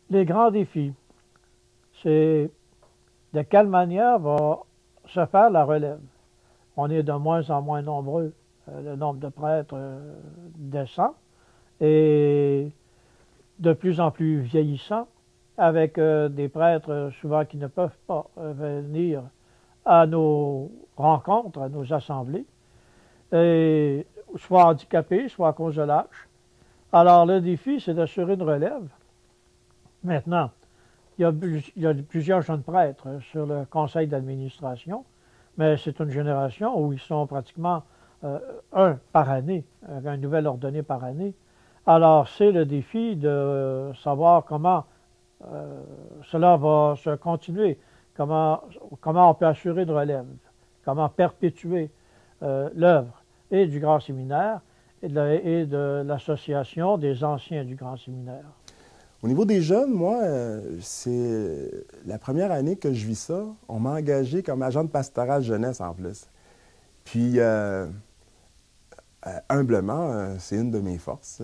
Les grands défis, c'est de quelle manière va se faire la relève. On est de moins en moins nombreux, le nombre de prêtres descend, et de plus en plus vieillissant, avec des prêtres souvent qui ne peuvent pas venir à nos rencontres, à nos assemblées, et soit handicapés, soit à cause de l'âge. Alors le défi, c'est d'assurer une relève. Maintenant, il y a plusieurs jeunes prêtres sur le conseil d'administration, mais c'est une génération où ils sont pratiquement un par année, un nouvel ordonné par année. Alors, c'est le défi de savoir comment cela va se continuer, comment on peut assurer une relève, comment perpétuer l'œuvre et du Grand Séminaire et de l'association des anciens du Grand Séminaire. Au niveau des jeunes, moi, c'est la première année que je vis ça. On m'a engagé comme agent de pastoral jeunesse en plus. Puis, humblement, c'est une de mes forces.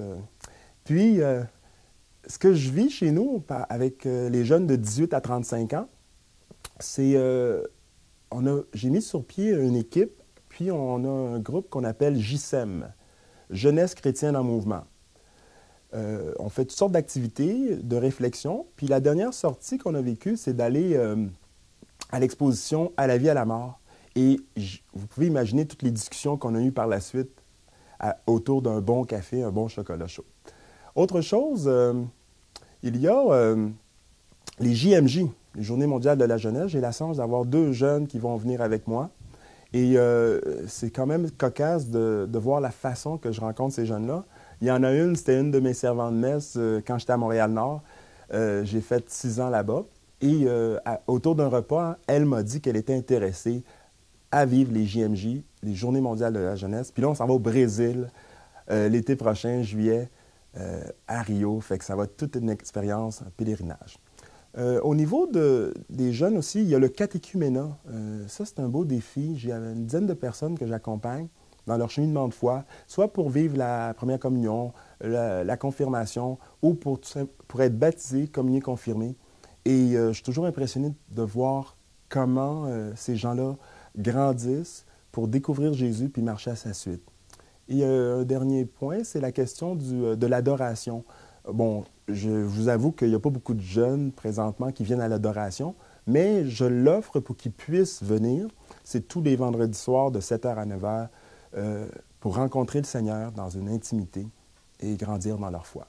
Puis, ce que je vis chez nous avec les jeunes de 18 à 35 ans, c'est j'ai mis sur pied une équipe, puis on a un groupe qu'on appelle JSEM, Jeunesse chrétienne en mouvement. On fait toutes sortes d'activités, de réflexion. Puis la dernière sortie qu'on a vécue, c'est d'aller à l'exposition À la vie, à la mort. Et vous pouvez imaginer toutes les discussions qu'on a eues par la suite autour d'un bon café, un bon chocolat chaud. Autre chose, il y a les JMJ, les Journées mondiales de la jeunesse. J'ai la chance d'avoir 2 jeunes qui vont venir avec moi. Et c'est quand même cocasse de voir la façon que je rencontre ces jeunes-là. Il y en a une, c'était une de mes servantes de messe quand j'étais à Montréal-Nord. J'ai fait 6 ans là-bas. Et autour d'un repas, elle m'a dit qu'elle était intéressée à vivre les JMJ, les Journées mondiales de la jeunesse. Puis là, on s'en va au Brésil l'été prochain, juillet, à Rio. Fait que ça va être toute une expérience, un pèlerinage. Au niveau des jeunes aussi, il y a le catéchuménat. Ça, c'est un beau défi. J'ai une dizaine de personnes que j'accompagne dans leur cheminement de foi, soit pour vivre la première communion, la confirmation, ou pour être baptisé, communié, confirmé. Et je suis toujours impressionné de voir comment ces gens-là grandissent pour découvrir Jésus puis marcher à sa suite. Et un dernier point, c'est la question de l'adoration. Bon, je vous avoue qu'il n'y a pas beaucoup de jeunes présentement qui viennent à l'adoration, mais je l'offre pour qu'ils puissent venir. C'est tous les vendredis soirs de 7h à 9h pour rencontrer le Seigneur dans une intimité et grandir dans leur foi.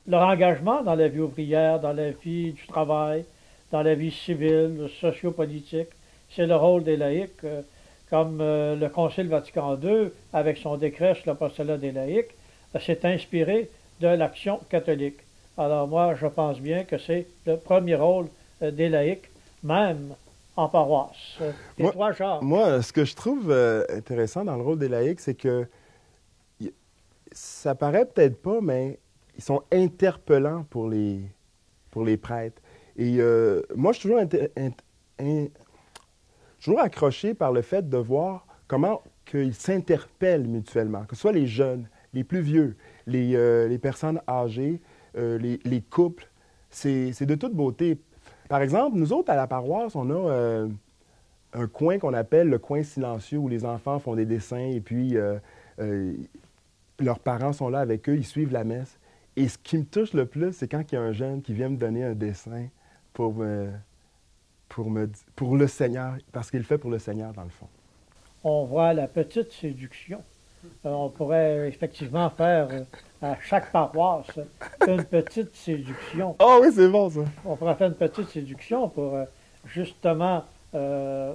Leur engagement dans la vie ouvrière, dans la vie du travail, dans la vie civile, sociopolitique, c'est le rôle des laïcs, comme le Concile Vatican II, avec son décret sur l'apostolat des laïcs, s'est inspiré de l'action catholique. Alors moi, je pense bien que c'est le premier rôle des laïcs, même en paroisse. Et toi, Jacques? Moi, ce que je trouve intéressant dans le rôle des laïcs, c'est que ça paraît peut-être pas, mais ils sont interpellants pour les prêtres. Et moi, je suis toujours accroché par le fait de voir comment qu'ils s'interpellent mutuellement, que ce soit les jeunes, les plus vieux, les personnes âgées, les couples. C'est de toute beauté. Par exemple, nous autres, à la paroisse, on a un coin qu'on appelle le coin silencieux où les enfants font des dessins et puis leurs parents sont là avec eux, ils suivent la messe. Et ce qui me touche le plus, c'est quand il y a un jeune qui vient me donner un dessin pour le Seigneur, parce qu'il le fait pour le Seigneur, dans le fond. On voit la petite séduction. On pourrait effectivement faire à chaque paroisse une petite séduction. Ah oui, c'est bon ça! On pourrait faire une petite séduction pour justement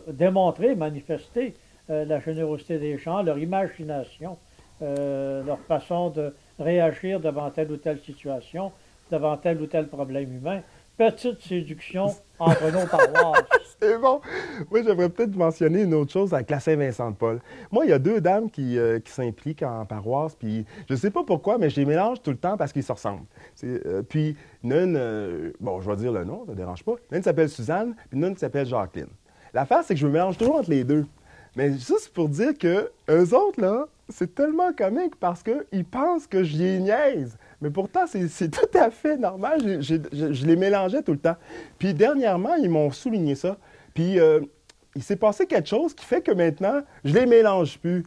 démontrer, manifester la générosité des gens, leur imagination, leur façon de réagir devant telle ou telle situation, devant tel ou tel problème humain. Petite séduction entre nos paroisses. C'est bon! Moi, j'aimerais peut-être mentionner une autre chose avec la Saint-Vincent-de-Paul. Moi, il y a 2 dames qui s'impliquent en paroisse, puis je ne sais pas pourquoi, mais je les mélange tout le temps parce qu'ils se ressemblent. Puis, une, bon, je vais dire le nom, ça ne dérange pas. Une s'appelle Suzanne, puis une s'appelle Jacqueline. L'affaire, c'est que je me mélange toujours entre les 2. Mais juste pour dire que eux autres, là, c'est tellement comique parce qu'ils pensent que j'y niaise. Mais pourtant, c'est tout à fait normal. Je les mélangeais tout le temps. Puis dernièrement, ils m'ont souligné ça. Puis il s'est passé quelque chose qui fait que maintenant, je les mélange plus.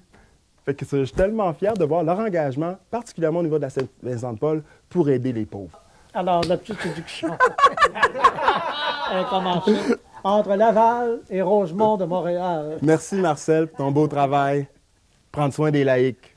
Fait que je suis tellement fier de voir leur engagement, particulièrement au niveau de la Saint-Vincent-de-Paul, pour aider les pauvres. Alors, la petite séduction a commencé entre Laval et Rosemont de Montréal. Merci Marcel pour ton beau travail. Prendre soin des laïcs.